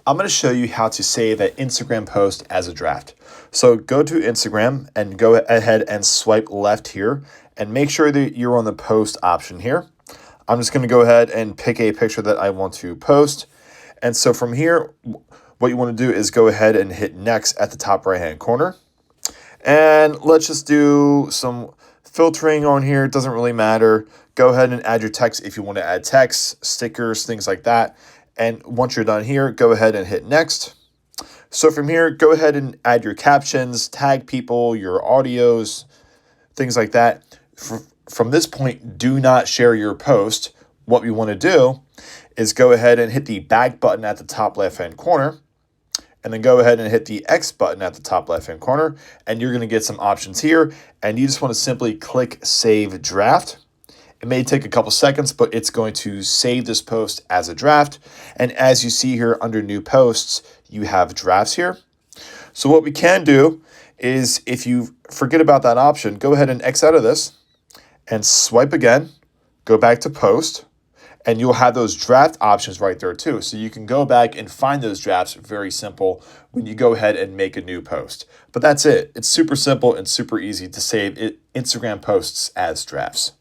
I'm going to show you how to save an Instagram post as a draft. So go to Instagram and go ahead and swipe left here and make sure that you're on the post option here. I'm just going to go ahead and pick a picture that I want to post. And so from here, what you want to do is go ahead and hit next at the top right hand corner. And let's just do some filtering on here. It doesn't really matter. Go ahead and add your text if you want to add text, stickers, things like that. And once you're done here, go ahead and hit next. So from here, go ahead and add your captions, tag people, your audios, things like that. From this point, do not share your post. What we want to do is go ahead and hit the back button at the top left-hand corner, and then go ahead and hit the X button at the top left-hand corner, and you're going to get some options here, and you just want to simply click Save Draft. It may take a couple seconds, but it's going to save this post as a draft. And as you see here under New Posts, you have drafts here. So what we can do is, if you forget about that option, go ahead and X out of this and swipe again, go back to Post, and you'll have those draft options right there too. So you can go back and find those drafts very simple when you go ahead and make a new post. But that's it. It's super simple and super easy to save Instagram posts as drafts.